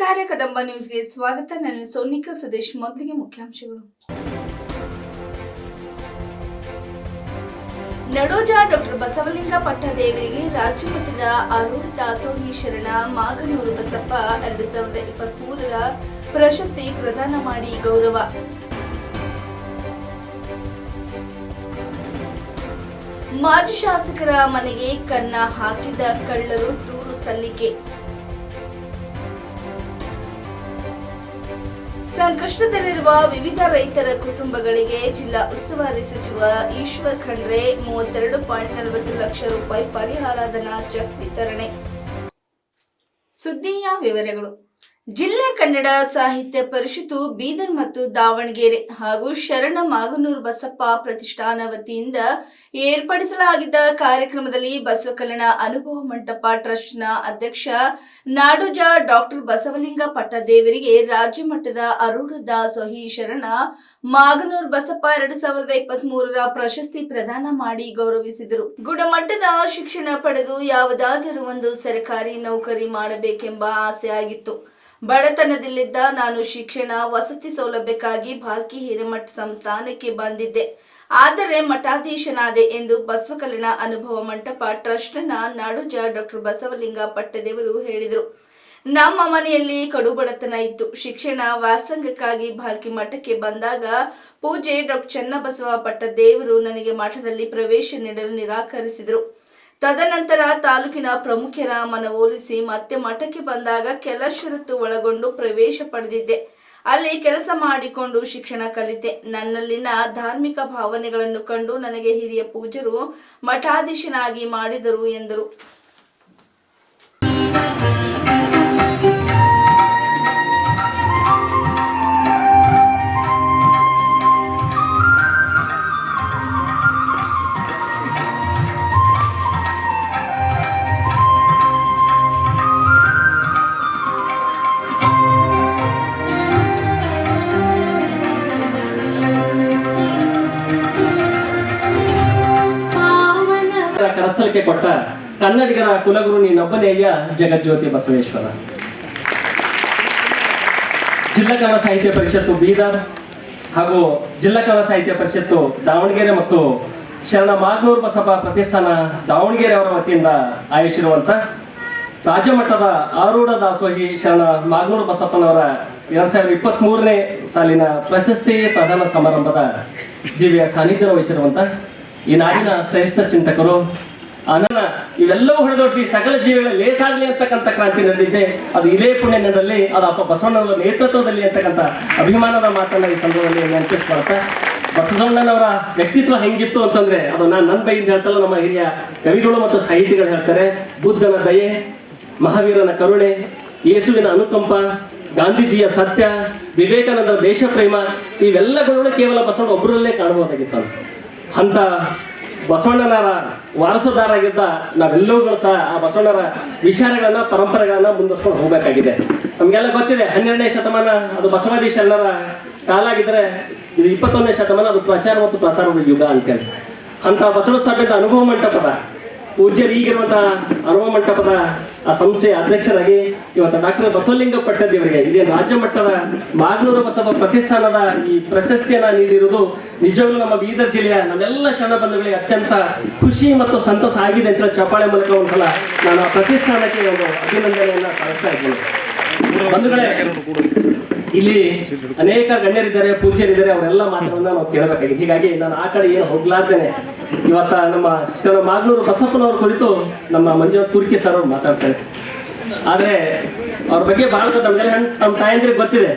ನಮಸ್ಕಾರ ಕದಂಬ ನ್ಯೂಸ್ಗೆ ಸ್ವಾಗತ. ನಾನು ಸೋನಿಕಾ ಸುದೇಶ್. ಮೊದಲಿಗೆ ಮುಖ್ಯಾಂಶಗಳು. ನಡೋಜ ಡಾಕ್ಟರ್ ಬಸವಲಿಂಗ ಪಟ್ಟದೇವರಿಗೆ ರಾಜ್ಯ ಮಟ್ಟದ ಆರೂಢ ದಾಸೋಹಿ ಶರಣ ಮಾಗನೂರು ಬಸಪ್ಪ 2023 ಪ್ರಶಸ್ತಿ ಪ್ರದಾನ ಮಾಡಿ ಗೌರವ. ಮಾಜಿ ಶಾಸಕರ ಮನೆಗೆ ಕನ್ನ ಹಾಕಿದ ಕಳ್ಳರು ದೂರು ಸಲ್ಲಿಕೆ. ಸಂಕಷ್ಟದಲ್ಲಿರುವ ವಿವಿಧ ರೈತರ ಕುಟುಂಬಗಳಿಗೆ ಜಿಲ್ಲಾ ಉಸ್ತುವಾರಿ ಸಚಿವ ಈಶ್ವರ್ ಖಂಡ್ರೆ 32.40 ಲಕ್ಷ ರೂಪಾಯಿ ಪರಿಹಾರ ಧನ ಚೆಕ್ ವಿತರಣೆ. ಸುದ್ದಿಯ ವಿವರಗಳು. ಜಿಲ್ಲಾ ಕನ್ನಡ ಸಾಹಿತ್ಯ ಪರಿಷತ್ತು ಬೀದರ್ ಮತ್ತು ದಾವಣಗೆರೆ ಹಾಗೂ ಶರಣ ಮಾಗನೂರು ಬಸಪ್ಪ ಪ್ರತಿಷ್ಠಾನ ವತಿಯಿಂದ ಏರ್ಪಡಿಸಲಾಗಿದ್ದ ಕಾರ್ಯಕ್ರಮದಲ್ಲಿ ಬಸವ ಕಲ್ಯಾಣ ಅನುಭವ ಮಂಟಪ ಟ್ರಸ್ಟ್ನ ಅಧ್ಯಕ್ಷ ನಾಡೋಜ ಡಾಕ್ಟರ್ ಬಸವಲಿಂಗ ಪಟ್ಟದೇವರಿಗೆ ರಾಜ್ಯ ಮಟ್ಟದ ಆರೂಢ ದಾಸೋಹಿ ಶರಣ ಮಾಗನೂರು ಬಸಪ್ಪ 2023 ಪ್ರಶಸ್ತಿ ಪ್ರದಾನ ಮಾಡಿ ಗೌರವಿಸಿದರು. ಗುಣಮಟ್ಟದ ಶಿಕ್ಷಣ ಪಡೆದು ಯಾವುದಾದರೂ ಒಂದು ಸರ್ಕಾರಿ ನೌಕರಿ ಮಾಡಬೇಕೆಂಬ ಆಸೆ ಆಗಿತ್ತು. ಬಡತನದಲ್ಲಿದ್ದ ನಾನು ಶಿಕ್ಷಣ ವಸತಿ ಸೌಲಭ್ಯಕ್ಕಾಗಿ ಭಾಲ್ಕಿ ಹಿರೇಮಠ ಸಂಸ್ಥಾನಕ್ಕೆ ಬಂದಿದ್ದೆ. ಆದರೆ ಮಠಾಧೀಶನಾದೆ ಎಂದು ಬಸವ ಕಲ್ಯಾಣ ಅನುಭವ ಮಂಟಪ ಟ್ರಸ್ಟ್ನ ನಾಡೋಜ ಡಾಕ್ಟರ್ ಬಸವಲಿಂಗ ಪಟ್ಟದೇವರು ಹೇಳಿದರು. ನಮ್ಮ ಮನೆಯಲ್ಲಿ ಕಡು ಬಡತನ ಇತ್ತು. ಶಿಕ್ಷಣ ವ್ಯಾಸಂಗಕ್ಕಾಗಿ ಭಾಲ್ಕಿ ಮಠಕ್ಕೆ ಬಂದಾಗ ಪೂಜೆ ಡಾಕ್ಟರ್ ಚನ್ನಬಸವ ಪಟ್ಟದೇವರು ನನಗೆ ಮಠದಲ್ಲಿ ಪ್ರವೇಶ ನೀಡಲು ನಿರಾಕರಿಸಿದರು. ತದನಂತರ ತಾಲೂಕಿನ ಪ್ರಮುಖರ ಮನವೊಲಿಸಿ ಮತ್ತೆ ಮಠಕ್ಕೆ ಬಂದಾಗ ಕೆಲ ಷರತ್ತು ಒಳಗೊಂಡು ಪ್ರವೇಶ ಪಡೆದಿದ್ದೆ. ಅಲ್ಲಿ ಕೆಲಸ ಮಾಡಿಕೊಂಡು ಶಿಕ್ಷಣ ಕಲಿತೆ. ನನ್ನಲ್ಲಿನ ಧಾರ್ಮಿಕ ಭಾವನೆಗಳನ್ನು ಕಂಡು ನನಗೆ ಹಿರಿಯ ಪೂಜ್ಯರು ಮಠಾಧೀಶನಾಗಿ ಮಾಡಿದರು ಎಂದರು. ಕರಸ್ಥಳಕ್ಕೆ ಕೊಟ್ಟ ಕನ್ನಡಿಗರ ಕುಲಗುರು ನೀನೊಬ್ಬನೇಯ ಜಗಜ್ಯೋತಿ ಬಸವೇಶ್ವರ. ಜಿಲ್ಲಾ ಕನ್ನಡ ಸಾಹಿತ್ಯ ಪರಿಷತ್ತು ಬೀದರ್ ಹಾಗೂ ಜಿಲ್ಲಾ ಕನ್ನಡ ಸಾಹಿತ್ಯ ಪರಿಷತ್ತು ದಾವಣಗೆರೆ ಮತ್ತು ಶರಣ ಮಾಗನೂರು ಬಸಪ್ಪ ಪ್ರತಿಷ್ಠಾನ ದಾವಣಗೆರೆ ಅವರ ವತಿಯಿಂದ ಆಯೋಜಿಸಿರುವಂಥ ರಾಜ್ಯ ಮಟ್ಟದ ಆರೂಢ ದಾಸೋಹಿ ಶರಣ ಮಾಗನೂರು ಬಸಪ್ಪನವರ 2023ನೇ ಸಾಲಿನ ಪ್ರಶಸ್ತಿ ಪ್ರದಾನ ಸಮಾರಂಭದ ದಿವ್ಯ ಸಾನ್ನಿಧ್ಯ ವಹಿಸಿರುವಂಥ ಈ ನಾಡಿನ ಶ್ರೇಷ್ಠ ಚಿಂತಕರು ಅನನ ಇವೆಲ್ಲವೂ ಹೊಡೆದೋಡಿಸಿ ಸಕಲ ಜೀವಿಗಳ ಲೇಸಾಗಲಿ ಅಂತಕ್ಕಂಥ ಕ್ರಾಂತಿ ನಡೆದಿದ್ದೆ. ಅದು ಇದೇ ಪುಣ್ಯದಲ್ಲಿ ಅದು ಅಪ್ಪ ಬಸವಣ್ಣನವರ ನೇತೃತ್ವದಲ್ಲಿ ಅಂತಕ್ಕಂಥ ಅಭಿಮಾನದ ಮಾತನ್ನ ಈ ಸಂದರ್ಭದಲ್ಲಿ ನೆನಪಿಸ್ಕೊಳ್ತಾ, ಬಸವಣ್ಣನವರ ವ್ಯಕ್ತಿತ್ವ ಹೆಂಗಿತ್ತು ಅಂತಂದ್ರೆ ಅದು ನನ್ನ ಬೈಯಿಂದ ಹೇಳ್ತಲ್ಲ, ನಮ್ಮ ಹಿರಿಯ ಕವಿಗಳು ಮತ್ತು ಸಾಹಿತಿಗಳು ಹೇಳ್ತಾರೆ. ಬುದ್ಧನ ದಯೆ, ಮಹಾವೀರನ ಕರುಣೆ, ಯೇಸುವಿನ ಅನುಕಂಪ, ಗಾಂಧೀಜಿಯ ಸತ್ಯ, ವಿವೇಕಾನಂದರ ದೇಶ ಪ್ರೇಮ, ಇವೆಲ್ಲಗಳು ಕೇವಲ ಬಸವಣ್ಣ ಒಬ್ಬರಲ್ಲೇ ಕಾಣಬಹುದಾಗಿತ್ತು ಅಂತ ಬಸವಣ್ಣನರ ವಾರಸುದಾರಾಗಿದ್ದ ನಾವೆಲ್ಲರೂ ಸಹ ಆ ಬಸವಣ್ಣರ ವಿಚಾರಗಳನ್ನ ಪರಂಪರೆಗಳನ್ನ ಮುಂದುವರ್ಸ್ಕೊಂಡು ಹೋಗಬೇಕಾಗಿದೆ. ನಮಗೆಲ್ಲ ಗೊತ್ತಿದೆ 12ನೇ ಶತಮಾನ ಅದು ಬಸವಾದಿ ಶರಣರ ಕಾಲ ಆಗಿದ್ರೆ, ಇದು 21ನೇ ಶತಮಾನ ಅದು ಪ್ರಚಾರ ಮತ್ತು ಪ್ರಸಾರದ ಯುಗ ಅಂತೇಳಿ. ಅಂತ ಬಸವ ಸಭೆಯ ಅನುಭವ ಮಂಟಪದ ಪೂಜ್ಯರು ಈಗಿರುವಂತಹ ಅನುಭವ ಮಂಟಪದ ಆ ಸಂಸ್ಥೆಯ ಅಧ್ಯಕ್ಷರಾಗಿ ಇವತ್ತು ಡಾಕ್ಟರ್ ಬಸವಲಿಂಗ ಪಟ್ಟದೇವರಿಗೆ ಇದೇನು ರಾಜ್ಯ ಮಟ್ಟದ ಮಾಗನೂರು ಬಸವ ಪ್ರತಿಷ್ಠಾನದ ಈ ಪ್ರಶಸ್ತಿಯನ್ನ ನೀಡಿರುವುದು ನಿಜವಾಗ್ಲೂ ನಮ್ಮ ಬೀದರ್ ಜಿಲ್ಲೆಯ ನಮ್ಮೆಲ್ಲ ಶರಣ ಬಂಧುಗಳಿಗೆ ಅತ್ಯಂತ ಖುಷಿ ಮತ್ತು ಸಂತೋಷ ಆಗಿದೆ ಅಂತ ಚಪ್ಪಾಳೆ ಮೂಲಕ ಒಂದ್ಸಲ ನಾನು ಆ ಪ್ರತಿಷ್ಠಾನಕ್ಕೆ ಒಂದು ಅಭಿನಂದನೆಯನ್ನ ಸಲ್ಲಿಸ್ತಾ ಇದ್ದೇನೆ. ಬಂಧುಗಳೇ, ಇಲ್ಲಿ ಅನೇಕ ಗಣ್ಯರಿದ್ದಾರೆ, ಪೂಜ್ಯರಿದ್ದಾರೆ, ಅವರೆಲ್ಲ ಮಾತುಗಳನ್ನ ನಾವು ಕೇಳಬೇಕಾಗಿದೆ. ಹೀಗಾಗಿ ನಾನು ಆ ಕಡೆ ಏನು ಹೋಗ್ಲಾರ್ದೇನೆ ಇವತ್ತ ನಮ್ಮ ಶರಣ ಮಾಗನೂರು ಬಸಪ್ಪನವ್ರ ಕುರಿತು ನಮ್ಮ ಮಂಜುನಾಥ್ ಕುರ್ಕಿ ಸರ್ ಅವ್ರು ಮಾತಾಡ್ತಾರೆ. ಆದ್ರೆ ಅವ್ರ ಬಗ್ಗೆ ಬಹಳ ನಮ್ಗೆಲ್ಲ ನಮ್ಮ ತಾಯಂದ್ರಿಗೆ ಗೊತ್ತಿದೆ.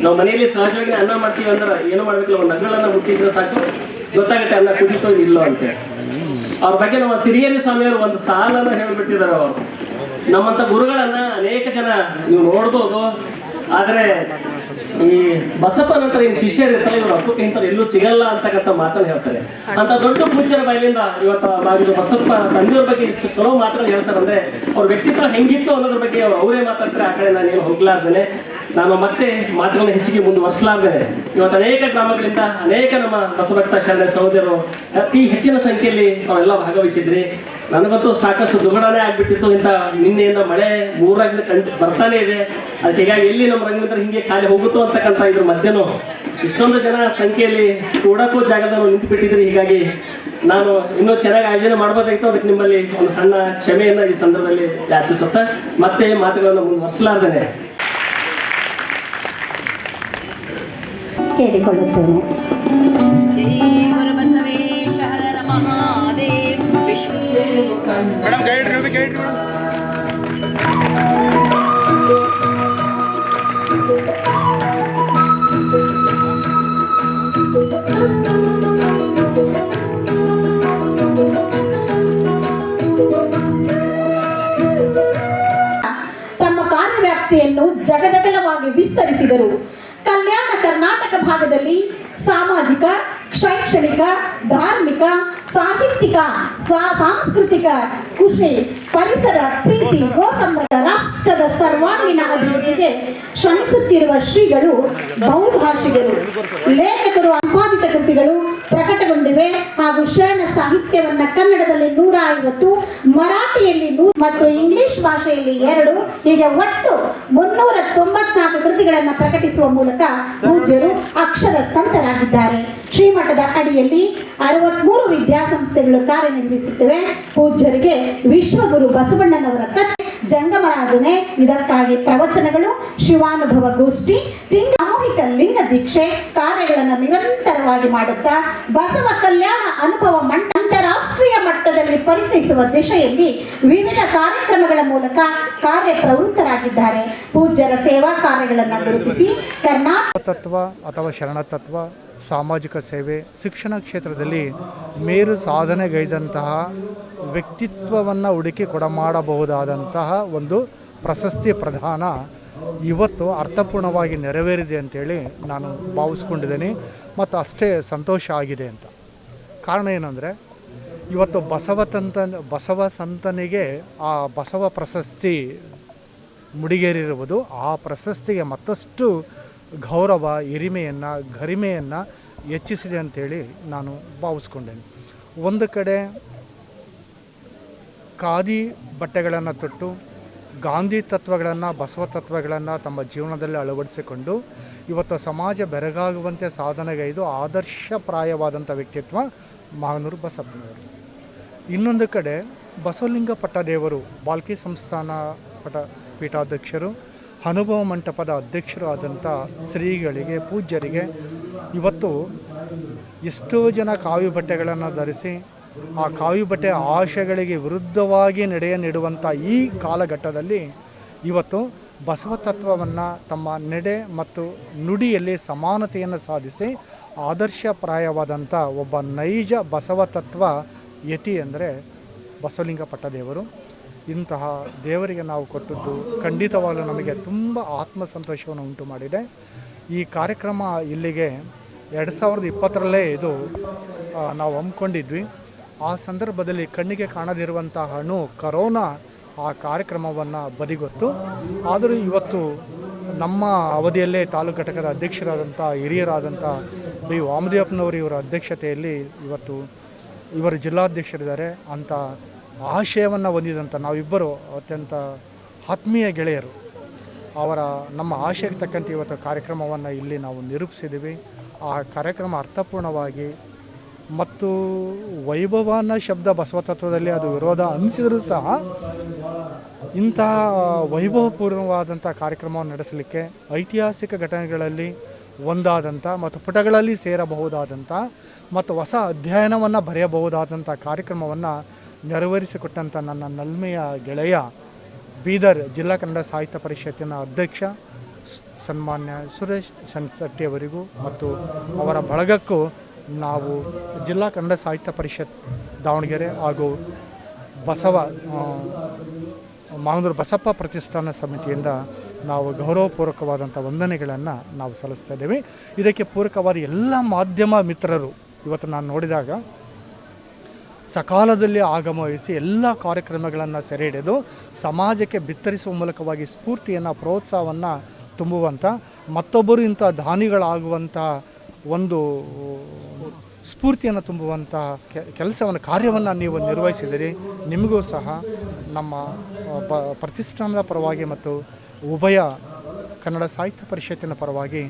ನಾವು ಮನೆಯಲ್ಲಿ ಸಹಜವಾಗಿ ಅನ್ನ ಮಾಡ್ತೀವಿ ಅಂದ್ರೆ ಏನು ಮಾಡ್ಬೇಕಿಲ್ಲ, ಒಂದು ಅಗಳನ್ನ ಮುಟ್ಟಿದ್ರೆ ಸಾಕು ಗೊತ್ತಾಗುತ್ತೆ ಅನ್ನ ಕುದಿತೋ ಇಲ್ಲೋ ಅಂತೇಳಿ. ಅವ್ರ ಬಗ್ಗೆ ನಮ್ಮ ಸಿರಿಯರಿ ಸ್ವಾಮಿಯವರು ಒಂದು ಸಾಲನ್ನ ಹೇಳ್ಬಿಟ್ಟಿದ್ದಾರೆ. ಅವರು ನಮ್ಮಂತ ಗುರುಗಳನ್ನ ಅನೇಕ ಜನ ನೀವು ನೋಡ್ಬೋದು, ಆದ್ರೆ ಈ ಬಸಪ್ಪ ನಂತರ ಇನ್ ಶಿಷ್ಯರು ಇರ್ತಾರೆ, ಇವ್ರು ಹಬ್ಬಕ್ಕೆ ಇಂಥವ್ರು ಎಲ್ಲೂ ಸಿಗಲ್ಲ ಅಂತಕ್ಕಂಥ ಮಾತನ್ನು ಹೇಳ್ತಾರೆ. ಅಂತ ದೊಡ್ಡ ಪೂಜ್ಯರ ಬಾಯಿಲಿಂದ ಇವತ್ತು ಬಸಪ್ಪ ತಂದೆಯವ್ರ ಬಗ್ಗೆ ಇಷ್ಟು ಚಲೋ ಮಾತುಗಳು ಹೇಳ್ತಾರೆ ಅಂದ್ರೆ ಅವ್ರ ವ್ಯಕ್ತಿತ್ವ ಹೆಂಗಿತ್ತು ಅನ್ನೋದ್ರ ಬಗ್ಗೆ ಅವರೇ ಮಾತಾಡ್ತಾರೆ. ಆ ಕಡೆ ನಾನೇನು ಹೋಗ್ಲಾರ್ದೇನೆ, ನಾನು ಮತ್ತೆ ಮಾತುಗಳನ್ನ ಹೆಚ್ಚಿಗೆ ಮುಂದುವರಿಸಲಾರ್ದೇನೆ ಇವತ್ತು ಅನೇಕ ಗ್ರಾಮಗಳಿಂದ ಅನೇಕ ನಮ್ಮ ಬಸಭಕ್ತ ಶರಣ ಸಹೋದರರು ಅತಿ ಹೆಚ್ಚಿನ ಸಂಖ್ಯೆಯಲ್ಲಿ ತಾವೆಲ್ಲ ಭಾಗವಹಿಸಿದ್ರಿ. ನನಗಂತೂ ಸಾಕಷ್ಟು ದುಗಡನೇ ಆಗಿಬಿಟ್ಟಿತ್ತು. ಇಂಥ ನಿನ್ನೆಯಿಂದ ಮಳೆ ಮೂರಾಗಿಂದ ಬರ್ತಾನೆ ಇದೆ. ಅದಕ್ಕೆ ಹೀಗಾಗಿ ಎಲ್ಲಿ ನಮ್ಮ ರಂಗಮಿತ್ರ ಹಿಂಗೆ ಖಾಲಿ ಹೋಗುತ್ತೋ ಅಂತಕ್ಕಂಥ ಇದ್ರ ಮಧ್ಯನೂ ಇಷ್ಟೊಂದು ಜನ ಸಂಖ್ಯೆಯಲ್ಲಿ ಕೂಡಕ್ಕೂ ಜಾಗದಲ್ಲಿ ನಿಂತು ಬಿಟ್ಟಿದ್ರಿ. ಹೀಗಾಗಿ ನಾನು ಇನ್ನೂ ಚೆನ್ನಾಗಿ ಆಯೋಜನೆ ಮಾಡ್ಬೋದಾಗಿತ್ತು. ಅದಕ್ಕೆ ನಿಮ್ಮಲ್ಲಿ ಒಂದು ಸಣ್ಣ ಕ್ಷಮೆಯನ್ನು ಈ ಸಂದರ್ಭದಲ್ಲಿ ಯಾಚಿಸುತ್ತಾ ಮತ್ತೆ ಮಾತುಗಳನ್ನು ಮುಂದುವರಿಸಲಾರ್ದೇನೆ ಕೇಳಿಕೊಳ್ಳುತ್ತೇನೆ. ಜೈ ಗುರು ಬಸವೇಶ ಹರ ಮಹಾದೇವ್ ವಿಶ್ವ ಮೇಡಮ್ ಗೈಡ್ ತಮ್ಮ ಕಾರ್ಯವ್ಯಾಪ್ತಿಯನ್ನು ಜಗದಗಲವಾಗಿ ವಿಸ್ತರಿಸಿದರು. ಕಲ್ಯಾಣ ಕರ್ನಾಟಕ ಭಾಗದಲ್ಲಿ ಸಾಮಾಜಿಕ, ಶೈಕ್ಷಣಿಕ, ಧಾರ್ಮಿಕ, ಸಾಹಿತ್ಯಿಕ, ಸಾಂಸ್ಕೃತಿಕ, ಕೃಷಿ, ಪರಿಸರ ಪ್ರೀತಿ, ಗೋಸಂರಕ್ಷಣೆ, ರಾಷ್ಟ್ರದ ಸರ್ವಾಂಗೀಣ ಅಭಿವೃದ್ಧಿಗೆ ಶ್ರಮಿಸುತ್ತಿರುವ ಶ್ರೀಗಳು ಬಹುಭಾಷಿಗರು. ಲೇಖಕರು ಸಂಪಾದಿತ ಕೃತಿಗಳು ಪ್ರಕಟಗೊಂಡಿವೆ ಹಾಗೂ ಶರಣ ಸಾಹಿತ್ಯವನ್ನ ಕನ್ನಡದಲ್ಲಿ 150, ಮರಾಠಿಯಲ್ಲಿ 100 ಮತ್ತು ಇಂಗ್ಲಿಷ್ ಭಾಷೆಯಲ್ಲಿ 2, ಹೀಗೆ ಒಟ್ಟು 394 ಕೃತಿಗಳನ್ನು ಪ್ರಕಟಿಸುವ ಮೂಲಕ ಪೂಜ್ಯರು ಅಕ್ಷರ ಸಂತರಾಗಿದ್ದಾರೆ. ಶ್ರೀಮಠದ ಅಡಿಯಲ್ಲಿ 63 ವಿದ್ಯಾಸಂಸ್ಥೆಗಳು ಕಾರ್ಯನಿರ್ವಹಿಸುತ್ತವೆ. ಪೂಜ್ಯರಿಗೆ ವಿಶ್ವಗುರು ಬಸವಣ್ಣನವರ ಜಂಗಮರಾಧನೆ, ಇದಕ್ಕಾಗಿ ಪ್ರವಚನಗಳು, ಶಿವಾನುಭವ ಗೋಷ್ಠಿ, ಸಾಮೂಹಿಕ ಲಿಂಗ ದೀಕ್ಷೆ ಕಾರ್ಯಗಳನ್ನು ನಿರಂತರವಾಗಿ ಮಾಡುತ್ತಾ ಬಸವ ಕಲ್ಯಾಣ ಅನುಭವ ಅಂತಾರಾಷ್ಟ್ರೀಯ ಮಟ್ಟದಲ್ಲಿ ಪರಿಚಯಿಸುವ ದಿಶೆಯಲ್ಲಿ ವಿವಿಧ ಕಾರ್ಯಕ್ರಮಗಳ ಮೂಲಕ ಕಾರ್ಯಪ್ರವೃತ್ತರಾಗಿದ್ದಾರೆ. ಪೂಜ್ಯರ ಸೇವಾ ಕಾರ್ಯಗಳನ್ನು ಗುರುತಿಸಿ ಕರ್ನಾಟಕ ತತ್ವ ಅಥವಾ ಶರಣತತ್ವ, ಸಾಮಾಜಿಕ ಸೇವೆ, ಶಿಕ್ಷಣ ಕ್ಷೇತ್ರದಲ್ಲಿ ಮೇರು ಸಾಧನೆಗೈದಂತಹ ವ್ಯಕ್ತಿತ್ವವನ್ನು ಹುಡುಕಿ ಕೊಡಮಾಡಬಹುದಾದಂತಹ ಒಂದು ಪ್ರಶಸ್ತಿ ಪ್ರದಾನ ಇವತ್ತು ಅರ್ಥಪೂರ್ಣವಾಗಿ ನೆರವೇರಿದೆ ಅಂತೇಳಿ ನಾನು ಭಾವಿಸ್ಕೊಂಡಿದ್ದೇನೆ ಮತ್ತು ಅಷ್ಟೇ ಸಂತೋಷ ಆಗಿದೆ ಅಂತ. ಕಾರಣ ಏನಂದರೆ ಇವತ್ತು ಬಸವ ಸಂತನಿಗೆ ಆ ಬಸವ ಪ್ರಶಸ್ತಿ ಮುಡಿಗೇರಿರುವುದು ಆ ಪ್ರಶಸ್ತಿಗೆ ಮತ್ತಷ್ಟು ಗೌರವ, ಹಿರಿಮೆಯನ್ನು, ಗರಿಮೆಯನ್ನು ಹೆಚ್ಚಿಸಿದೆ ಅಂಥೇಳಿ ನಾನು ಭಾವಿಸ್ಕೊಂಡೇನೆ. ಒಂದು ಕಡೆ ಖಾದಿ ಬಟ್ಟೆಗಳನ್ನು ತೊಟ್ಟು ಗಾಂಧಿ ತತ್ವಗಳನ್ನು, ಬಸವ ತತ್ವಗಳನ್ನು ತಮ್ಮ ಜೀವನದಲ್ಲಿ ಅಳವಡಿಸಿಕೊಂಡು ಇವತ್ತು ಸಮಾಜ ಬೆರಗಾಗುವಂತೆ ಸಾಧನೆಗೈದು ಆದರ್ಶಪ್ರಾಯವಾದಂಥ ವ್ಯಕ್ತಿತ್ವ ಮಾಗನೂರು ಬಸಪ್ಪನವರು. ಇನ್ನೊಂದು ಕಡೆ ಬಸವಲಿಂಗ ಪಟ್ಟದೇವರು ಬಾಲ್ಕಿ ಸಂಸ್ಥಾನ ಪೀಠಾಧ್ಯಕ್ಷರು, ಅನುಭವ ಮಂಟಪದ ಅಧ್ಯಕ್ಷರು ಆದಂಥ ಶ್ರೀಗಳಿಗೆ, ಪೂಜ್ಯರಿಗೆ ಇವತ್ತು ಎಷ್ಟೋ ಜನ ಕಾವಿ ಬಟ್ಟೆಗಳನ್ನು ಧರಿಸಿ ಆ ಕಾವಿ ಬಟ್ಟೆ ಆಶಯಗಳಿಗೆ ವಿರುದ್ಧವಾಗಿ ನೀಡುವಂಥ ಈ ಕಾಲಘಟ್ಟದಲ್ಲಿ ಇವತ್ತು ಬಸವ ತತ್ವವನ್ನು ತಮ್ಮ ನಡೆ ಮತ್ತು ನುಡಿಯಲ್ಲಿ ಸಮಾನತೆಯನ್ನು ಸಾಧಿಸಿ ಆದರ್ಶಪ್ರಾಯವಾದಂಥ ಒಬ್ಬ ನೈಜ ಬಸವ ತತ್ವ ಯತಿ ಅಂದರೆ ಬಸವಲಿಂಗ ಪಟ್ಟದೇವರು. ಇಂತಹ ದೇವರಿಗೆ ನಾವು ಕೊಟ್ಟದ್ದು ಖಂಡಿತವಾಗಲೂ ನಮಗೆ ತುಂಬ ಆತ್ಮಸಂತೋಷವನ್ನು ಉಂಟು ಮಾಡಿದೆ. ಈ ಕಾರ್ಯಕ್ರಮ ಇಲ್ಲಿಗೆ 2020ರಲ್ಲೇ ಇದು ನಾವು ಹಮ್ಮಿಕೊಂಡಿದ್ವಿ. ಆ ಸಂದರ್ಭದಲ್ಲಿ ಕಣ್ಣಿಗೆ ಕಾಣದಿರುವಂಥ ಕರೋನಾ ಆ ಕಾರ್ಯಕ್ರಮವನ್ನು ಬದಿಗೊತ್ತು. ಆದರೂ ಇವತ್ತು ನಮ್ಮ ಅವಧಿಯಲ್ಲೇ ತಾಲೂಕು ಘಟಕದ ಅಧ್ಯಕ್ಷರಾದಂಥ ಹಿರಿಯರಾದಂಥ ಬಿ ವಾಮದೇವಪ್ಪನವರು ಇವರ ಅಧ್ಯಕ್ಷತೆಯಲ್ಲಿ ಇವತ್ತು ಇವರು ಜಿಲ್ಲಾಧ್ಯಕ್ಷರಿದ್ದಾರೆ. ಅಂಥ ಆಶಯವನ್ನು ಹೊಂದಿದಂಥ ನಾವಿಬ್ಬರು ಅತ್ಯಂತ ಆತ್ಮೀಯ ಗೆಳೆಯರು. ನಮ್ಮ ಆಶಯಕ್ಕೆ ತಕ್ಕಂತೆ ಇವತ್ತು ಕಾರ್ಯಕ್ರಮವನ್ನು ಇಲ್ಲಿ ನಾವು ನಿರೂಪಿಸಿದ್ದೀವಿ. ಆ ಕಾರ್ಯಕ್ರಮ ಅರ್ಥಪೂರ್ಣವಾಗಿ ಮತ್ತು ವೈಭವನ ಶಬ್ದ ಬಸವತತ್ವದಲ್ಲಿ ಅದು ವಿರೋಧ ಅನಿಸಿದರೂ ಸಹ ಇಂತಹ ವೈಭವಪೂರ್ಣವಾದಂಥ ಕಾರ್ಯಕ್ರಮವನ್ನು ನಡೆಸಲಿಕ್ಕೆ ಐತಿಹಾಸಿಕ ಘಟನೆಗಳಲ್ಲಿ ಒಂದಾದಂಥ ಮತ್ತು ಪುಟಗಳಲ್ಲಿ ಸೇರಬಹುದಾದಂಥ ಮತ್ತು ಹೊಸ ಅಧ್ಯಯನವನ್ನು ಬರೆಯಬಹುದಾದಂಥ ಕಾರ್ಯಕ್ರಮವನ್ನು ನೆರವೇರಿಸಿಕೊಟ್ಟಂಥ ನನ್ನ ನಲ್ಮೆಯ ಗೆಳೆಯ ಬೀದರ್ ಜಿಲ್ಲಾ ಕನ್ನಡ ಸಾಹಿತ್ಯ ಪರಿಷತ್ತಿನ ಅಧ್ಯಕ್ಷ ಸನ್ಮಾನ್ಯ ಸುರೇಶ್ ಶೆಟ್ಟಿಯವರಿಗೂ ಮತ್ತು ಅವರ ಬಳಗಕ್ಕೂ ನಾವು ಜಿಲ್ಲಾ ಕನ್ನಡ ಸಾಹಿತ್ಯ ಪರಿಷತ್ ದಾವಣಗೆರೆ ಹಾಗೂ ಮಾಗನೂರು ಬಸಪ್ಪ ಪ್ರತಿಷ್ಠಾನ ಸಮಿತಿಯಿಂದ ನಾವು ಗೌರವಪೂರ್ವಕವಾದಂಥ ವಂದನೆಗಳನ್ನು ನಾವು ಸಲ್ಲಿಸ್ತಾ ಇದ್ದೇವೆ. ಇದಕ್ಕೆ ಪೂರಕವಾದ ಎಲ್ಲ ಮಾಧ್ಯಮ ಮಿತ್ರರು ಇವತ್ತು ನಾನು ನೋಡಿದಾಗ ಸಕಾಲದಲ್ಲಿ ಆಗಮನಿಸಿ ಎಲ್ಲ ಕಾರ್ಯಕ್ರಮಗಳನ್ನು ಸೆರೆ ಹಿಡಿದು ಸಮಾಜಕ್ಕೆ ಬಿತ್ತರಿಸುವ ಮೂಲಕವಾಗಿ ಸ್ಫೂರ್ತಿಯನ್ನು, ಪ್ರೋತ್ಸಾಹವನ್ನು ತುಂಬುವಂಥ, ಮತ್ತೊಬ್ಬರು ಇಂಥ ದಾನಿಗಳಾಗುವಂಥ ಒಂದು ಸ್ಫೂರ್ತಿಯನ್ನು ತುಂಬುವಂತಹ ಕೆಲಸವನ್ನು ಕಾರ್ಯವನ್ನು ನೀವು ನಿರ್ವಹಿಸಿದಿರಿ. ನಿಮಗೂ ಸಹ ನಮ್ಮ ಪ್ರತಿಷ್ಠಾನದ ಪರವಾಗಿ ಮತ್ತು ಉಭಯ ಕನ್ನಡ ಸಾಹಿತ್ಯ ಪರಿಷತ್ತಿನ ಪರವಾಗಿ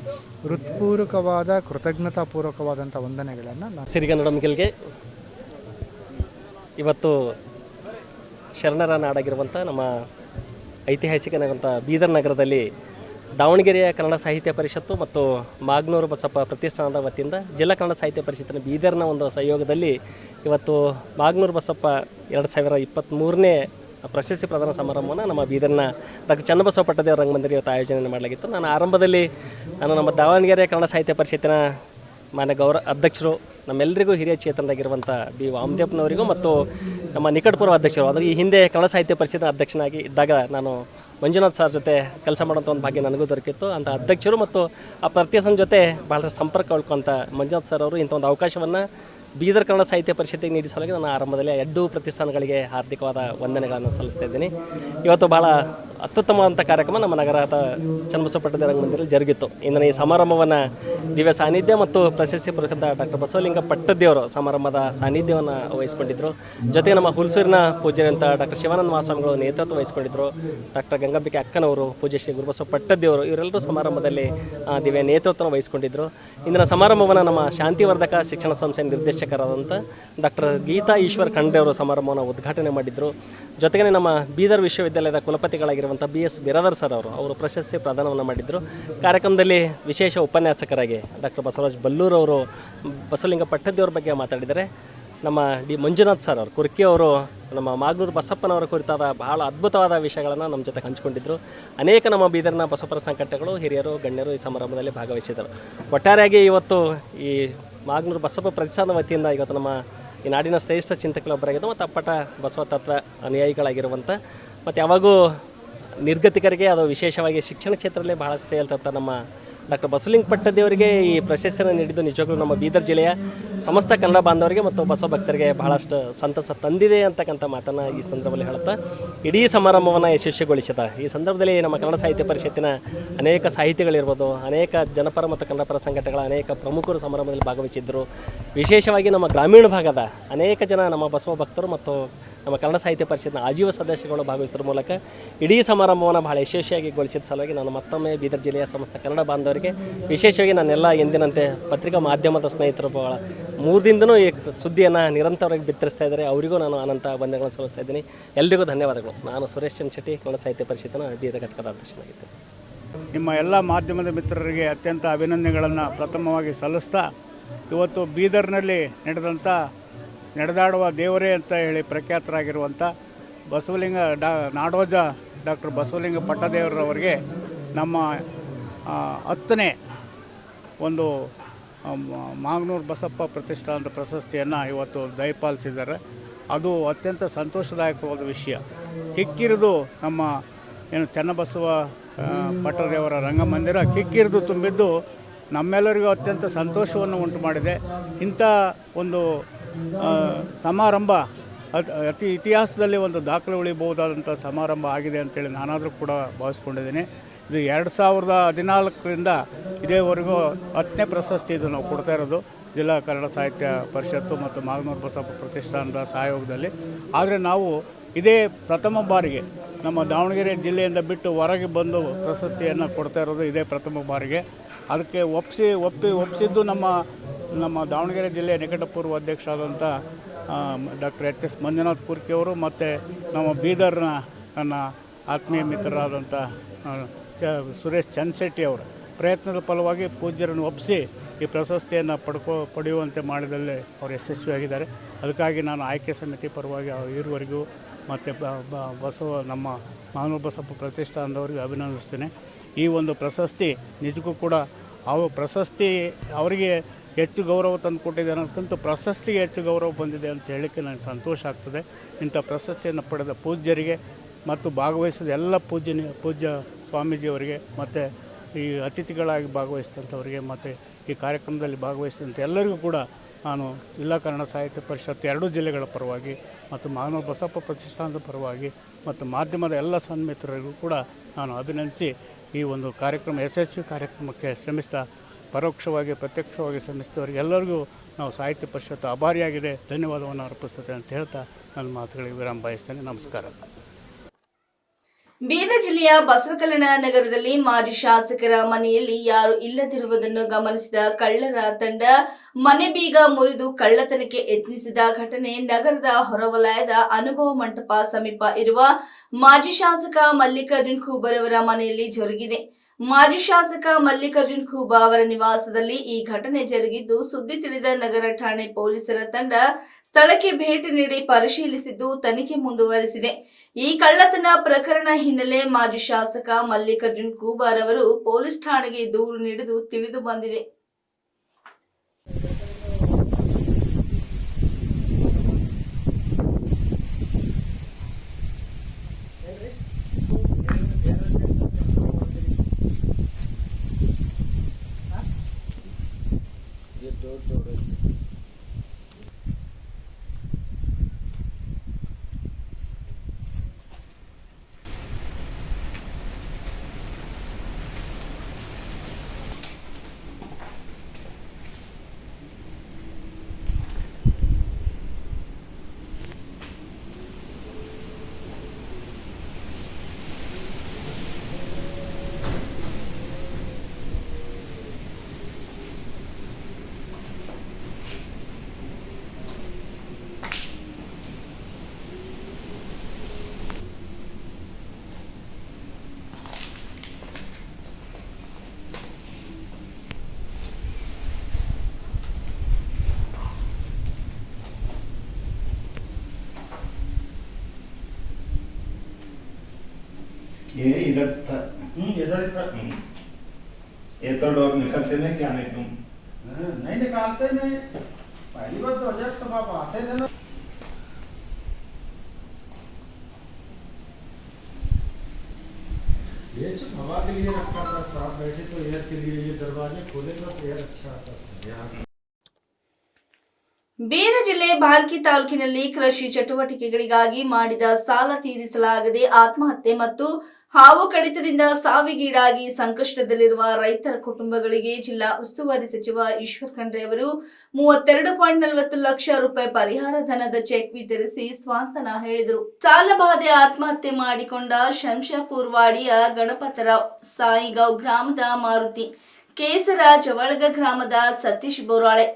ಹೃತ್ಪೂರ್ವಕವಾದ ಕೃತಜ್ಞತಾಪೂರ್ವಕವಾದಂಥ ವಂದನೆಗಳನ್ನು ನಾನು ಸಿರಿಗನ್ನಡಂ ಗೆಲ್ಗೆ ಇವತ್ತು ಶರಣರ ನಾಡಾಗಿರುವಂಥ ನಮ್ಮ ಐತಿಹಾಸಿಕ ನಗರಂಥ ಬೀದರ್ ನಗರದಲ್ಲಿ ದಾವಣಗೆರೆಯ ಕನ್ನಡ ಸಾಹಿತ್ಯ ಪರಿಷತ್ತು ಮತ್ತು ಮಾಗನೂರು ಬಸಪ್ಪ ಪ್ರತಿಷ್ಠಾನದ ವತಿಯಿಂದ ಜಿಲ್ಲಾ ಕನ್ನಡ ಸಾಹಿತ್ಯ ಪರಿಷತ್ತಿನ ಬೀದರ್ನ ಒಂದು ಸಹಯೋಗದಲ್ಲಿ ಇವತ್ತು ಮಾಗನೂರು ಬಸಪ್ಪ 2023ನೇ ಪ್ರಶಸ್ತಿ ಪ್ರದಾನ ಸಮಾರಂಭವನ್ನು ನಮ್ಮ ಬೀದರ್ನ ಡಾಕ್ಟರ್ ಚನ್ನಬಸವ ಪಟ್ಟದೇವರ ರಂಗಮಂದಿರ ಇವತ್ತು ಆಯೋಜನೆ ಮಾಡಲಾಗಿತ್ತು. ನಾನು ಆರಂಭದಲ್ಲಿ ನಮ್ಮ ದಾವಣಗೆರೆ ಕನ್ನಡ ಸಾಹಿತ್ಯ ಪರಿಷತ್ತಿನ ಮಾನ್ಯ ಅಧ್ಯಕ್ಷರು, ನಮ್ಮೆಲ್ಲರಿಗೂ ಹಿರಿಯ ಚೇತನರಾಗಿರುವಂಥ ಬಿ ವಾಮದೇವಪ್ಪನವರಿಗೂ ಮತ್ತು ನಮ್ಮ ನಿಕಟಪೂರ್ವ ಅಧ್ಯಕ್ಷರು, ಆದರೆ ಈ ಹಿಂದೆ ಕನ್ನಡ ಸಾಹಿತ್ಯ ಪರಿಷತ್ತಿನ ಅಧ್ಯಕ್ಷನಾಗಿ ಇದ್ದಾಗ ನಾನು ಮಂಜುನಾಥ್ ಸರ್ ಜೊತೆ ಕೆಲಸ ಮಾಡೋಂಥ ಒಂದು ಭಾಗ್ಯ ನನಗೂ ದೊರಕಿತ್ತು. ಅಂಥ ಅಧ್ಯಕ್ಷರು ಮತ್ತು ಆ ಪ್ರತಿಷ್ಠಾನ ಜೊತೆ ಭಾಳ ಸಂಪರ್ಕ ಉಳ್ಕೊಂತ ಮಂಜುನಾಥ್ ಸರ್ ಅವರು ಇಂಥ ಒಂದು ಅವಕಾಶವನ್ನು ಬೀದರ್ ಕನ್ನಡ ಸಾಹಿತ್ಯ ಪರಿಷತ್ತಿಗೆ ನೀಡಿದ ಸಲುವಾಗಿ ನಾನು ಆರಂಭದಲ್ಲಿ 2 ಪ್ರತಿಷ್ಠಾನಗಳಿಗೆ ಹಾರ್ದಿಕವಾದ ವಂದನೆಗಳನ್ನು ಸಲ್ಲಿಸ್ತಾ ಇದ್ದೀನಿ. ಇವತ್ತು ಭಾಳ ಅತ್ಯುತ್ತಮವಾದಂಥ ಕಾರ್ಯಕ್ರಮ ನಮ್ಮ ನಗರದ ಚನ್ನಬಸವ ಪಟ್ಟದೇವರ ರಂಗಮಂದಿರದಲ್ಲಿ ಜರುಗಿತ್ತು. ಇಂದಿನ ಈ ಸಮಾರಂಭವನ್ನು ದಿವ್ಯ ಸಾನ್ನಿಧ್ಯ ಮತ್ತು ಪ್ರಶಸ್ತಿ ಪುರಸ್ಕೃತ ಡಾಕ್ಟರ್ ಬಸವಲಿಂಗ ಪಟ್ಟದೇವರು ಸಮಾರಂಭದ ಸಾನ್ನಿಧ್ಯವನ್ನು ವಹಿಸಿಕೊಂಡಿದ್ದರು. ಜೊತೆಗೆ ನಮ್ಮ ಹುಲ್ಸೂರಿನ ಪೂಜ್ಯರಂಥ ಡಾಕ್ಟರ್ ಶಿವಾನಂದ ಮಹಾಸ್ವಾಮಿಗಳು ನೇತೃತ್ವ ವಹಿಸಿಕೊಂಡಿದ್ದರು. ಡಾಕ್ಟರ್ ಗಂಗಾಂಬಿಕೆ ಅಕ್ಕನವರು, ಪೂಜ್ಯ ಶ್ರೀ ಗುರುಬಸವ ಪಟ್ಟದೇವರು ಇವರೆಲ್ಲರೂ ಸಮಾರಂಭದಲ್ಲಿ ದಿವ್ಯ ನೇತೃತ್ವವನ್ನು ವಹಿಸಿಕೊಂಡಿದ್ದರು. ಇಂದಿನ ಸಮಾರಂಭವನ್ನು ನಮ್ಮ ಶಾಂತಿವರ್ಧಕ ಶಿಕ್ಷಣ ಸಂಸ್ಥೆ ನಿರ್ದೇಶಕರಾದಂಥ ಡಾಕ್ಟರ್ ಗೀತಾ ಈಶ್ವರ್ ಖಂಡ್ರೆ ಅವರು ಸಮಾರಂಭವನ್ನು ಉದ್ಘಾಟನೆ ಮಾಡಿದರು. ಜೊತೆಗೆ ನಮ್ಮ ಬೀದರ್ ವಿಶ್ವವಿದ್ಯಾಲಯದ ಕುಲಪತಿಗಳಾಗಿರುವಂಥ BS ಬಿರಾದರ್ ಸರ್ ಅವರು ಪ್ರಶಸ್ತಿ ಪ್ರದಾನವನ್ನು ಮಾಡಿದ್ದರು. ಕಾರ್ಯಕ್ರಮದಲ್ಲಿ ವಿಶೇಷ ಉಪನ್ಯಾಸಕರಾಗಿ ಡಾಕ್ಟರ್ ಬಸವರಾಜ್ ಬಲ್ಲೂರ್ ಅವರು ಬಸವಲಿಂಗ ಪಟ್ಟದೇವ್ರ ಬಗ್ಗೆ ಮಾತಾಡಿದ್ದಾರೆ. ನಮ್ಮ ಡಿ ಮಂಜುನಾಥ್ ಸರ್ ಅವರು ಕುರ್ಕಿ ಅವರು ನಮ್ಮ ಮಾಗನೂರು ಬಸಪ್ಪನವರ ಕುರಿತಾದ ಬಹಳ ಅದ್ಭುತವಾದ ವಿಷಯಗಳನ್ನು ನಮ್ಮ ಜೊತೆ ಹಂಚಿಕೊಂಡಿದ್ದರು. ಅನೇಕ ನಮ್ಮ ಬೀದರ್ನ ಬಸಪ್ಪರ ಸಂಘಟನೆಗಳು, ಹಿರಿಯರು, ಗಣ್ಯರು ಈ ಸಮಾರಂಭದಲ್ಲಿ ಭಾಗವಹಿಸಿದರು. ಒಟ್ಟಾರೆಯಾಗಿ ಇವತ್ತು ಈ ಮಾಗನೂರು ಬಸಪ್ಪ ಪ್ರತಿಷ್ಠಾನದ ವತಿಯಿಂದ ಇವತ್ತು ನಮ್ಮ ಈ ನಾಡಿನ ಶ್ರೇಷ್ಠ ಚಿಂತಕರೊಬ್ಬರಾಗಿದ್ದು ಮತ್ತು ಅಪ್ಪಟ ಬಸವ ತತ್ವ ಅನುಯಾಯಿಗಳಾಗಿರುವಂಥ ಮತ್ತು ಯಾವಾಗೂ ನಿರ್ಗತಿಕರಿಗೆ ಅದು ವಿಶೇಷವಾಗಿ ಶಿಕ್ಷಣ ಕ್ಷೇತ್ರದಲ್ಲಿ ಬಹಳಷ್ಟು ಸೇಲ್ತಿರ್ತಾರೆ ನಮ್ಮ ಡಾಕ್ಟರ್ ಬಸವಲಿಂಗ ಪಟ್ಟದೇವರಿಗೆ ಈ ಪ್ರಶಸ್ತಿಯನ್ನು ನೀಡಿದ್ದು ನಿಜವಾಗ್ಲೂ ನಮ್ಮ ಬೀದರ್ ಜಿಲ್ಲೆಯ ಸಮಸ್ತ ಕನ್ನಡ ಬಾಂಧವರಿಗೆ ಮತ್ತು ಬಸವ ಭಕ್ತರಿಗೆ ಬಹಳಷ್ಟು ಸಂತಸ ತಂದಿದೆ ಅಂತಕ್ಕಂಥ ಮಾತನ್ನು ಈ ಸಂದರ್ಭದಲ್ಲಿ ಹೇಳುತ್ತಾ ಇಡೀ ಸಮಾರಂಭವನ್ನು ಯಶಸ್ವಿಗೊಳಿಸಿದ ಈ ಸಂದರ್ಭದಲ್ಲಿ ನಮ್ಮ ಕನ್ನಡ ಸಾಹಿತ್ಯ ಪರಿಷತ್ತಿನ ಅನೇಕ ಸಾಹಿತಿಗಳಿರ್ಬೋದು, ಅನೇಕ ಜನಪರ ಮತ್ತು ಕನ್ನಡಪರ ಸಂಘಟನೆಗಳ ಅನೇಕ ಪ್ರಮುಖರು ಸಮಾರಂಭದಲ್ಲಿ ಭಾಗವಹಿಸಿದ್ದರು. ವಿಶೇಷವಾಗಿ ನಮ್ಮ ಗ್ರಾಮೀಣ ಭಾಗದ ಅನೇಕ ಜನ ನಮ್ಮ ಬಸವ ಭಕ್ತರು ಮತ್ತು ನಮ್ಮ ಕನ್ನಡ ಸಾಹಿತ್ಯ ಪರಿಷತ್ನ ಆಜೀವ ಸದಸ್ಯಗಳು ಭಾಗವಹಿಸಿದ್ರ ಮೂಲಕ ಇಡೀ ಸಮಾರಂಭವನ್ನು ಬಹಳ ಯಶಸ್ವಿಯಾಗಿ ಗೊಳಿಸಿದ ಸಲುವಾಗಿ ನಾನು ಮತ್ತೊಮ್ಮೆ ಬೀದರ್ ಜಿಲ್ಲೆಯ ಸಮಸ್ತ ಕನ್ನಡ ಬಾಂಧವರಿಗೆ, ವಿಶೇಷವಾಗಿ ನನ್ನೆಲ್ಲ ಎಂದಿನಂತೆ ಪತ್ರಿಕಾ ಮಾಧ್ಯಮದ ಸ್ನೇಹಿತರು ಬಹಳ 3 ದಿನದೂ ಈ ಸುದ್ದಿಯನ್ನು ನಿರಂತರವಾಗಿ ಬಿತ್ತರಿಸ್ತಾ ಇದ್ದಾರೆ. ಅವರಿಗೂ ನಾನು ಅನಂತ ವಂದನೆಗಳನ್ನು ಸಲ್ಲಿಸ್ತಾ ಇದ್ದೀನಿ. ಎಲ್ರಿಗೂ ಧನ್ಯವಾದಗಳು. ನಾನು ಸುರೇಶ್ ಚಂದ್ರ ಶೆಟ್ಟಿ, ಕನ್ನಡ ಸಾಹಿತ್ಯ ಪರಿಷತ್ತಿನ ಬೀದರ್ ಘಟಕದ ಅಧ್ಯಕ್ಷನಾಗಿದ್ದೇನೆ. ನಿಮ್ಮ ಎಲ್ಲ ಮಾಧ್ಯಮದ ಮಿತ್ರರಿಗೆ ಅತ್ಯಂತ ಅಭಿನಂದನೆಗಳನ್ನು ಪ್ರಥಮವಾಗಿ ಸಲ್ಲಿಸ್ತಾ, ಇವತ್ತು ಬೀದರ್ನಲ್ಲಿ ನಡೆದಾಡುವ ದೇವರೇ ಅಂತ ಹೇಳಿ ಪ್ರಖ್ಯಾತರಾಗಿರುವಂಥ ಬಸವಲಿಂಗ ನಾಡೋಜ ಡಾಕ್ಟರ್ ಬಸವಲಿಂಗ ಪಟ್ಟದೇವರವರಿಗೆ ನಮ್ಮ 10ನೇ ಒಂದು ಮಾಗನೂರು ಬಸಪ್ಪ ಪ್ರತಿಷ್ಠಾನದ ಪ್ರಶಸ್ತಿಯನ್ನು ಇವತ್ತು ದಯಪಾಲಿಸಿದ್ದಾರೆ. ಅದು ಅತ್ಯಂತ ಸಂತೋಷದಾಯಕವಾದ ವಿಷಯ. ಕಿಕ್ಕಿರಿದು ನಮ್ಮ ಚನ್ನಬಸವ ಪಟ್ಟದೇವರ ರಂಗಮಂದಿರ ಕಿಕ್ಕಿರಿದು ತುಂಬಿದ್ದು ನಮ್ಮೆಲ್ಲರಿಗೂ ಅತ್ಯಂತ ಸಂತೋಷವನ್ನು ಉಂಟು ಮಾಡಿದೆ. ಇಂಥ ಒಂದು ಸಮಾರಂಭ ಅತಿ ಇತಿಹಾಸದಲ್ಲಿ ಒಂದು ದಾಖಲೆ ಉಳಿಬಹುದಾದಂಥ ಸಮಾರಂಭ ಆಗಿದೆ ಅಂತೇಳಿ ನಾನಾದರೂ ಕೂಡ ಭಾವಿಸ್ಕೊಂಡಿದ್ದೀನಿ. ಇದು 2014ರಿಂದ ಇದೇವರೆಗೂ 10ನೇ ಪ್ರಶಸ್ತಿ ಇದು ನಾವು ಕೊಡ್ತಾ ಇರೋದು ಜಿಲ್ಲಾ ಕನ್ನಡ ಸಾಹಿತ್ಯ ಪರಿಷತ್ತು ಮತ್ತು ಮಾಗನೂರು ಬಸಪ್ಪ ಪ್ರತಿಷ್ಠಾನದ ಸಹಯೋಗದಲ್ಲಿ. ಆದರೆ ನಾವು ಇದೇ ಪ್ರಥಮ ಬಾರಿಗೆ ನಮ್ಮ ದಾವಣಗೆರೆ ಜಿಲ್ಲೆಯಿಂದ ಬಿಟ್ಟು ಹೊರಗೆ ಬಂದು ಪ್ರಶಸ್ತಿಯನ್ನು ಕೊಡ್ತಾ ಇರೋದು ಇದೇ ಪ್ರಥಮ ಬಾರಿಗೆ. ಅದಕ್ಕೆ ಒಪ್ಪಿಸಿದ್ದು ನಮ್ಮ ದಾವಣಗೆರೆ ಜಿಲ್ಲೆಯ ನಿಕಟಪೂರ್ವ ಅಧ್ಯಕ್ಷರಾದಂಥ ಡಾಕ್ಟರ್ HS ಮಂಜುನಾಥ್ ಕುರ್ಕಿಯವರು ಮತ್ತು ನಮ್ಮ ಬೀದರ್ನ ನನ್ನ ಆತ್ಮೀಯ ಮಿತ್ರರಾದಂಥ ಸುರೇಶ್ ಚಂದ್ರಶೆಟ್ಟಿ ಅವರ ಪ್ರಯತ್ನದ ಫಲವಾಗಿ ಪೂಜ್ಯರನ್ನು ಒಪ್ಪಿಸಿ ಈ ಪ್ರಶಸ್ತಿಯನ್ನು ಪಡೆಯುವಂತೆ ಮಾಡಿದಲ್ಲಿ ಅವರು ಯಶಸ್ವಿಯಾಗಿದ್ದಾರೆ. ಅದಕ್ಕಾಗಿ ನಾನು ಆಯ್ಕೆ ಸಮಿತಿ ಪರವಾಗಿ ಇರುವವರೆಗೂ ಮತ್ತು ನಮ್ಮ ಮಾಗನೂರು ಬಸಪ್ಪ ಪ್ರತಿಷ್ಠಾನದವರಿಗೆ ಅಭಿನಂದಿಸ್ತೇನೆ. ಈ ಒಂದು ಪ್ರಶಸ್ತಿ ನಿಜಕ್ಕೂ ಕೂಡ ಪ್ರಶಸ್ತಿ ಅವರಿಗೆ ಹೆಚ್ಚು ಗೌರವ ತಂದು ಕೊಟ್ಟಿದೆ ಅನ್ನೋದಕ್ಕಿಂತ ಪ್ರಶಸ್ತಿಗೆ ಹೆಚ್ಚು ಗೌರವ ಬಂದಿದೆ ಅಂತ ಹೇಳಲಿಕ್ಕೆ ನನಗೆ ಸಂತೋಷ ಆಗ್ತದೆ. ಇಂಥ ಪ್ರಶಸ್ತಿಯನ್ನು ಪಡೆದ ಪೂಜ್ಯರಿಗೆ ಮತ್ತು ಭಾಗವಹಿಸಿದ ಎಲ್ಲ ಪೂಜ್ಯ ಸ್ವಾಮೀಜಿಯವರಿಗೆ ಮತ್ತು ಈ ಅತಿಥಿಗಳಾಗಿ ಭಾಗವಹಿಸಿದಂಥವರಿಗೆ ಮತ್ತು ಈ ಕಾರ್ಯಕ್ರಮದಲ್ಲಿ ಭಾಗವಹಿಸಿದಂಥ ಎಲ್ಲರಿಗೂ ಕೂಡ ನಾನು ಜಿಲ್ಲಾ ಕನ್ನಡ ಸಾಹಿತ್ಯ ಪರಿಷತ್ತು 2 ಜಿಲ್ಲೆಗಳ ಪರವಾಗಿ ಮತ್ತು ಮಾಗನೂರು ಬಸಪ್ಪ ಪ್ರತಿಷ್ಠಾನದ ಪರವಾಗಿ ಮತ್ತು ಮಾಧ್ಯಮದ ಎಲ್ಲ ಸನ್ಮಿತ್ರರಿಗೂ ಕೂಡ ನಾನು ಅಭಿನಂದಿಸಿ ಈ ಒಂದು ಯಶಸ್ವಿ ಕಾರ್ಯಕ್ರಮಕ್ಕೆ ಶ್ರಮಿಸ್ತಾ ಪರೋಕ್ಷವಾಗಿ ಪ್ರತ್ಯಕ್ಷವಾಗಿ ಶ್ರಮಿಸಿದವರಿಗೆ ಎಲ್ಲರಿಗೂ ನಾವು ಸಾಹಿತ್ಯ ಪರಿಷತ್ತು ಆಭಾರಿಯಾಗಿದೆ, ಧನ್ಯವಾದವನ್ನು ಅರ್ಪಿಸ್ತದೆ ಅಂತ ಹೇಳ್ತಾ ನನ್ನ ಮಾತುಗಳಿಗೆ ವಿರಾಮ ಬಯಸ್ತೇನೆ. ನಮಸ್ಕಾರ. ಬೀದರ್ ಜಿಲ್ಲೆಯ ಬಸವಕಲ್ಯಾಣ ನಗರದಲ್ಲಿ ಮಾಜಿ ಶಾಸಕರ ಮನೆಯಲ್ಲಿ ಯಾರು ಇಲ್ಲದಿರುವುದನ್ನು ಗಮನಿಸಿದ ಕಳ್ಳರ ತಂಡ ಮನೆ ಬೀಗ ಮುರಿದು ಕಳ್ಳತನಕ್ಕೆ ಯತ್ನಿಸಿದ ಘಟನೆ ನಗರದ ಹೊರವಲಯದ ಅನುಭವ ಮಂಟಪ ಸಮೀಪ ಇರುವ ಮಾಜಿ ಶಾಸಕ ಮಲ್ಲಿಕಾರ್ಜುನ್ ಖೂಬರ್ ಅವರ ಮನೆಯಲ್ಲಿ ಜರುಗಿದೆ. ಮಾಜಿ ಶಾಸಕ ಮಲ್ಲಿಕಾರ್ಜುನ್ ಖೂಬಾ ಅವರ ನಿವಾಸದಲ್ಲಿ ಈ ಘಟನೆ ಜರುಗಿದ್ದು, ಸುದ್ದಿ ತಿಳಿದ ನಗರ ಠಾಣೆ ಪೊಲೀಸರ ತಂಡ ಸ್ಥಳಕ್ಕೆ ಭೇಟಿ ನೀಡಿ ಪರಿಶೀಲಿಸಿದ್ದು ತನಿಖೆ ಮುಂದುವರೆಸಿದೆ. ಈ ಕಳ್ಳತನ ಪ್ರಕರಣ ಹಿನ್ನೆಲೆ ಮಾಜಿ ಶಾಸಕ ಮಲ್ಲಿಕಾರ್ಜುನ್ ಖೂಬಾರ್ ಅವರು ಪೊಲೀಸ್ ಠಾಣೆಗೆ ದೂರು ನೀಡಿದ್ದು ತಿಳಿದು ಬಂದಿದೆ. ये इधर था। इधर था। ये तो डोर निकलते नहीं क्या नहीं तुम? नहीं निकालते नहीं, पहली बार तो जब तुम आप आते थे ना। ये सब हवा के लिए रखा था, साथ बैठे तो एयर के लिए, ये दरवाजे खोले तो एयर अच्छा आता था यहाँ। ಬೀದರ್ ಜಿಲ್ಲೆ ಭಾಲ್ಕಿ ತಾಲೂಕಿನಲ್ಲಿ ಕೃಷಿ ಚಟುವಟಿಕೆಗಳಿಗಾಗಿ ಮಾಡಿದ ಸಾಲ ತೀರಿಸಲಾಗದೆ ಆತ್ಮಹತ್ಯೆ ಮತ್ತು ಹಾವು ಕಡಿತದಿಂದ ಸಾವಿಗೀಡಾಗಿ ಸಂಕಷ್ಟದಲ್ಲಿರುವ ರೈತರ ಕುಟುಂಬಗಳಿಗೆ ಜಿಲ್ಲಾ ಉಸ್ತುವಾರಿ ಸಚಿವ ಈಶ್ವರ್ ಖಂಡ್ರೆ ಅವರು 32.40 ಲಕ್ಷ ರೂಪಾಯಿ ಪರಿಹಾರ ಧನದ ಚೆಕ್ ವಿತರಿಸಿ ಸ್ವಾಂತನ ಹೇಳಿದರು. ಸಾಲಬಾಧೆ ಆತ್ಮಹತ್ಯೆ ಮಾಡಿಕೊಂಡ ಶಂಶಾಪುರ್ವಾಡಿಯ ಗಣಪತರಾವ್, ಸಾಯಿಗಾಂವ್ ಗ್ರಾಮದ ಮಾರುತಿ, ಕೇಸರ ಜವಳಗ ಗ್ರಾಮದ ಸತೀಶ್ ಬೋರಾಳೆ,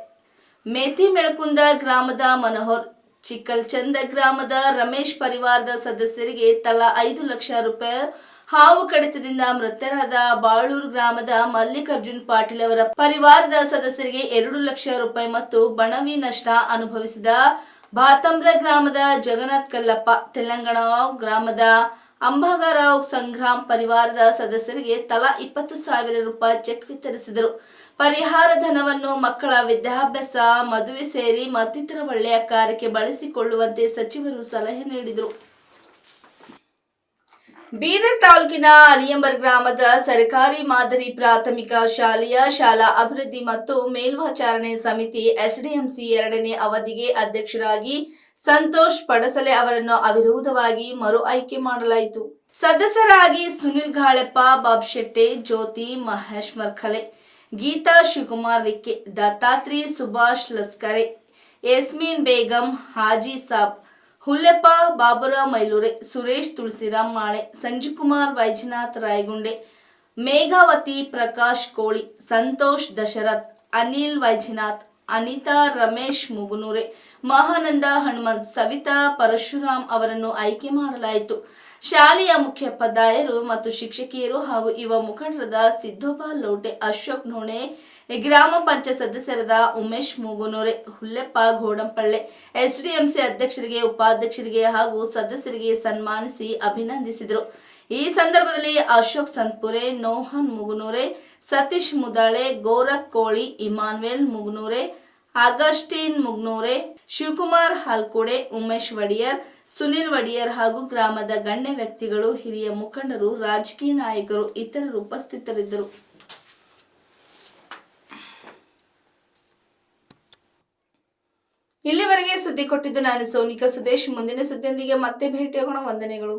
ಮೇತಿ ಮೆಳಕುಂದ ಗ್ರಾಮದ ಮನೋಹರ್, ಚಿಕ್ಕಲ್ಚಂದ ಗ್ರಾಮದ ರಮೇಶ್ ಪರಿವಾರದ ಸದಸ್ಯರಿಗೆ ತಲಾ 5 ಲಕ್ಷ ರೂಪಾಯಿ, ಹಾವು ಕಡಿತದಿಂದ ಮೃತರಾದ ಬಾಳೂರು ಗ್ರಾಮದ ಮಲ್ಲಿಕಾರ್ಜುನ್ ಪಾಟೀಲ್ ಅವರ ಪರಿವಾರದ ಸದಸ್ಯರಿಗೆ 2 ಲಕ್ಷ ರೂಪಾಯಿ ಮತ್ತು ಬಣವಿ ನಷ್ಟ ಅನುಭವಿಸಿದ ಬಾತಂಬ್ರ ಗ್ರಾಮದ ಜಗನ್ನಾಥ್ ಕಲ್ಲಪ್ಪ, ತೆಲಂಗಾಣ ಗ್ರಾಮದ ಅಂಬಾಗರಾವ್ ಸಂಗ್ರಾಮ್ ಪರಿವಾರದ ಸದಸ್ಯರಿಗೆ ತಲಾ 20,000 ರೂಪಾಯಿ ಚೆಕ್ ವಿತರಿಸಿದರು. ಪರಿಹಾರ ಧನವನ್ನು ಮಕ್ಕಳ ವಿದ್ಯಾಭ್ಯಾಸ, ಮದುವೆ ಸೇರಿ ಮತ್ತಿತರ ಒಳ್ಳೆಯ ಕಾರ್ಯಕ್ಕೆ ಬಳಸಿಕೊಳ್ಳುವಂತೆ ಸಚಿವರು ಸಲಹೆ ನೀಡಿದರು. ಬೀದರ್ ತಾಲೂಕಿನ ಅಲಿಯಂಬರ್ ಗ್ರಾಮದ ಸರ್ಕಾರಿ ಮಾದರಿ ಪ್ರಾಥಮಿಕ ಶಾಲೆಯ ಶಾಲಾ ಅಭಿವೃದ್ಧಿ ಮತ್ತು ಮೇಲ್ವಿಚಾರಣೆ ಸಮಿತಿ ಎಸ್ಡಿಎಂಸಿ 2ನೇ ಅವಧಿಗೆ ಅಧ್ಯಕ್ಷರಾಗಿ ಸಂತೋಷ್ ಪಡಸಲೆ ಅವರನ್ನು ಅವಿರೋಧವಾಗಿ ಮರು ಆಯ್ಕೆ ಮಾಡಲಾಯಿತು. ಸದಸ್ಯರಾಗಿ ಸುನಿಲ್ ಗಾಳೆಪ್ಪ, ಬಾಬ್ ಶೆಟ್ಟೆ, ಜ್ಯೋತಿ ಮಹೇಶ್ ಮರ್ಖಲೆ, ಗೀತಾ ಶಿವಕುಮಾರ್ ರಿಕ್ಕೆ, ದತ್ತಾತ್ರಿ ಸುಭಾಷ್ ಲಸ್ಕರೆ, ಯಸ್ಮೀನ್ ಬೇಗಂ, ಹಾಜಿ ಸಾಬ್, ಹುಲ್ಲೆಪ್ಪ ಬಾಬುರಾವ್ ಮೈಲೂರೆ, ಸುರೇಶ್ ತುಳಸಿರಾಮ್ ಮಾಳೆ, ಸಂಜುಕುಮಾರ್ ವೈಜನಾಥ್ ರಾಯಗುಂಡೆ, ಮೇಘಾವತಿ ಪ್ರಕಾಶ್ ಕೋಳಿ, ಸಂತೋಷ್ ದಶರಥ್, ಅನಿಲ್ ವೈಜನಾಥ್, ಅನಿತಾ ರಮೇಶ್ ಮುಗುನೂರೆ, ಮಹಾನಂದ ಹನುಮಂತ್, ಸವಿತಾ ಪರಶುರಾಮ್ ಅವರನ್ನು ಆಯ್ಕೆ ಮಾಡಲಾಯಿತು. ಶಾಲೆಯ ಮುಖ್ಯೋಪಾಧ್ಯಾಯರು ಮತ್ತು ಶಿಕ್ಷಕಿಯರು ಹಾಗೂ ಯುವ ಮುಖಂಡರಾದ ಸಿದ್ದೋಬಾ ಲೋಟೆ, ಅಶೋಕ್ ನೋಣೆ, ಗ್ರಾಮ ಪಂಚಾಯತ್ ಸದಸ್ಯರಾದ ಉಮೇಶ್ ಮೂಗುನೂರೆ, ಹುಲ್ಲೆಪ್ಪ ಗೋಡಂಪಳ್ಳೆ ಎಸ್ಡಿಎಂಸಿ ಅಧ್ಯಕ್ಷರಿಗೆ, ಉಪಾಧ್ಯಕ್ಷರಿಗೆ ಹಾಗೂ ಸದಸ್ಯರಿಗೆ ಸನ್ಮಾನಿಸಿ ಅಭಿನಂದಿಸಿದರು. ಈ ಸಂದರ್ಭದಲ್ಲಿ ಅಶೋಕ್ ಸಂತಪುರೆ, ನೋಹನ್ ಮುಗುನೂರೆ, ಸತೀಶ್ ಮುದಾಳೆ, ಗೋರಖ್ ಕೋಳಿ, ಇಮಾನ್ವೇಲ್ ಮುಗುನೂರೆ, ಆಗಸ್ಟಿನ್ ಮುಗ್ನೂರೆ, ಶಿವಕುಮಾರ್ ಹಾಲ್ಕೋಡೆ, ಉಮೇಶ್ ವಡಿಯರ್, ಸುನಿಲ್ ವಡಿಯರ್ ಹಾಗೂ ಗ್ರಾಮದ ಗಣ್ಯ ವ್ಯಕ್ತಿಗಳು, ಹಿರಿಯ ಮುಖಂಡರು, ರಾಜಕೀಯ ನಾಯಕರು ಇತರರು ಉಪಸ್ಥಿತರಿದ್ದರು. ಇಲ್ಲಿವರೆಗೆ ಸುದ್ದಿ ಕೊಟ್ಟಿದ್ದು ನಾನು ಸೋನಿಕಾ ಸುದೇಶ್. ಮುಂದಿನ ಸುದ್ದಿಯೊಂದಿಗೆ ಮತ್ತೆ ಭೇಟಿಯಾಗೋಣ. ವಂದನೆಗಳು.